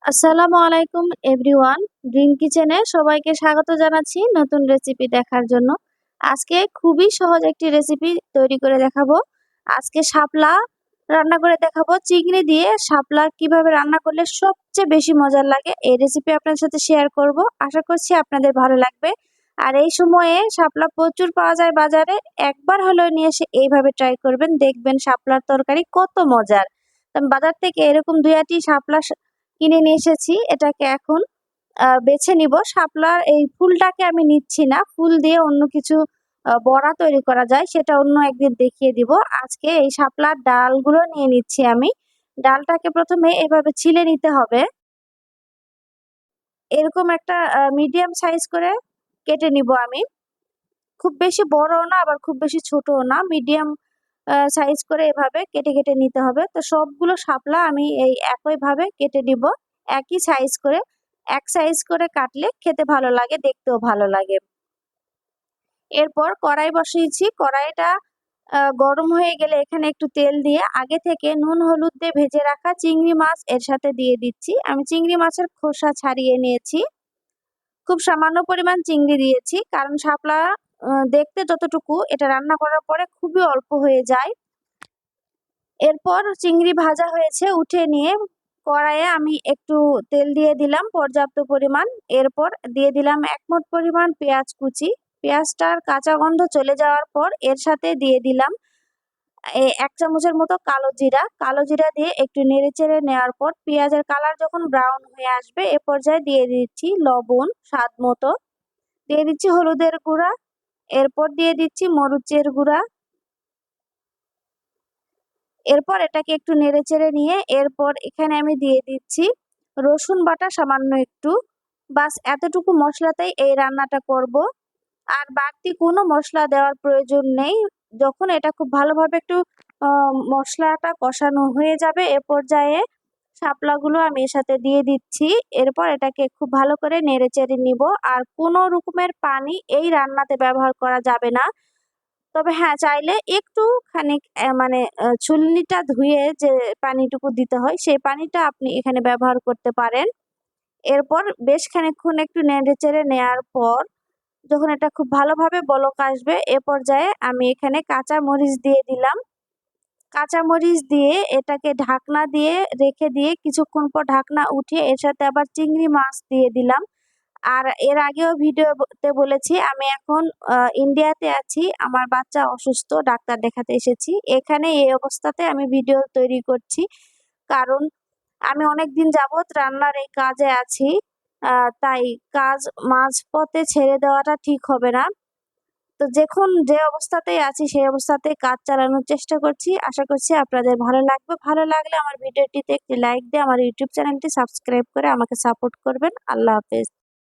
আসসালামু আলাইকুম everyone. Dream কিচেনে সবাইকে স্বাগত জানাচ্ছি নতুন রেসিপি দেখার জন্য। আজকে খুবই সহজ একটি রেসিপি তৈরি করে দেখাবো। আজকে শাপলা রান্না করে দেখাবো। চিংড়ি দিয়ে শাপলা কিভাবে রান্না করলে সবচেয়ে বেশি মজার লাগে এই রেসিপি আপনাদের সাথে শেয়ার করব। আশা করছি আপনাদের ভালো লাগবে। আর এই সময়ে শাপলা প্রচুর পাওয়া যায় বাজারে। একবার হলেও নিয়ে এসে এইভাবে ট্রাই করবেন, দেখবেন শাপলার তরকারি কত মজার। আমি বাজার থেকে এরকম ২-টি শাপলা কিনে নিয়ে এসেছি। এটাকে এখন বেছে নিব। শাপলার এই ফুলটাকে আমি নিচ্ছি না। ফুল দিয়ে অন্য কিছু বড়া তৈরি করা যায়, সেটা অন্য একদিন দেখিয়ে দিব। আজকে এই শাপলার ডালগুলো নিয়ে নিচ্ছি আমি। ডালটাকে প্রথমে এভাবে ছিলে নিতে হবে। এরকম একটা মিডিয়াম সাইজ করে কেটে নিব আমি। খুব বেশি বড়ও না, আবার খুব বেশি ছোটও না, মিডিয়াম সাইজ করে এভাবে কেটে কেটে নিতে হবে। তো সবগুলো শাপলা আমি এই একইভাবে কেটে নিব, একই সাইজ করে। এক সাইজ করে কাটলে খেতে ভালো লাগে, দেখতেও ভালো লাগে। এরপর কড়াই বসিয়েছি। কড়াইটা গরম হয়ে গেলে এখানে একটু তেল দিয়ে আগে থেকে নুন হলুদ দিয়ে ভেজে রাখা চিংড়ি মাছ এর সাথে দিয়ে দিচ্ছি। আমি চিংড়ি মাছের খোসা ছাড়িয়ে নিয়েছি। খুব সামান্য পরিমাণ চিংড়ি দিয়েছি, কারণ শাপলা দেখতে যতটুকু, এটা রান্না করার পরে খুবই অল্প হয়ে যায়। এরপর চিংড়ি ভাজা হয়েছে উঠে নিয়ে কড়াইয়ে আমি একটু তেল দিয়ে দিলাম পর্যাপ্ত পরিমাণ। এরপর দিয়ে দিলাম ১ মুঠ পরিমাণ পেঁয়াজ কুচি। পেঁয়াজটার কাঁচা গন্ধ চলে যাওয়ার পর এর সাথে দিয়ে দিলাম ১ চামচের মতো কালো জিরা। কালো জিরা দিয়ে একটু নেড়েচেড়ে নেওয়ার পর পেঁয়াজের কালার যখন ব্রাউন হয়ে আসবে এ পর্যায়ে দিয়ে দিচ্ছি লবণ স্বাদ মতো, দিয়ে দিচ্ছি হলুদের গুঁড়া, এরপর দিয়ে দিচ্ছি মরিচের গুঁড়া। এরপর এটাকে একটু নেড়েচেড়ে নিয়ে এরপর এখানে আমি দিয়ে দিচ্ছি রসুন বাটা সামান্য একটু। বাস এতটুকু মশলাতেই এই রান্নাটা করব। আর বাড়তি কোনো মশলা দেওয়ার প্রয়োজন নেই। যখন এটা খুব ভালোভাবে একটু মশলাটা কষানো হয়ে যাবে এ পর্যায়ে শাপলাগুলো আমি এর সাথে দিয়ে দিচ্ছি। এরপর এটাকে খুব ভালো করে নেড়েচেড়ে নিব। আর কোনো রকমের পানি এই রান্নাতে ব্যবহার করা যাবে না। তবে হ্যাঁ, চাইলে একটু খানিক মানে ছুলনিটা ধুয়ে যে পানিটুকু দিতে হয় সেই পানিটা আপনি এখানে ব্যবহার করতে পারেন। এরপর বেশ খানিকক্ষণ একটু নেড়েচেড়ে নেওয়ার পর যখন এটা খুব ভালোভাবে বলক আসবে এ পর্যায়ে আমি এখানে কাঁচা মরিচ দিয়ে দিলাম। কাঁচা মরিচ দিয়ে এটাকে ঢাকনা দিয়ে রেখে দিয়ে কিছুক্ষণ পর ঢাকনা উঠিয়ে এর সাথে আবার চিংড়ি মাছ দিয়ে দিলাম। আর এর আগেও ভিডিওতে বলেছি আমি এখন ইন্ডিয়াতে আছি। আমার বাচ্চা অসুস্থ, ডাক্তার দেখাতে এসেছি। এখানে এই অবস্থাতে আমি ভিডিও তৈরি করছি। কারণ আমি অনেকদিন যাবৎ রান্নার এই কাজে আছি। তাই কাজ মাঝপথে ছেড়ে দেওয়াটা ঠিক হবে না। তো যখন যে অবস্থাতেই আছি সেই অবস্থাতেই কাজ চালানোর চেষ্টা করছি। আশা করছি আপনাদের ভালো লাগবে। ভালো লাগলে আমার ভিডিওটিতে একটি লাইক দিয়ে আমার ইউটিউব চ্যানেলটি সাবস্ক্রাইব করে আমাকে সাপোর্ট করবেন। আল্লাহ হাফেজ।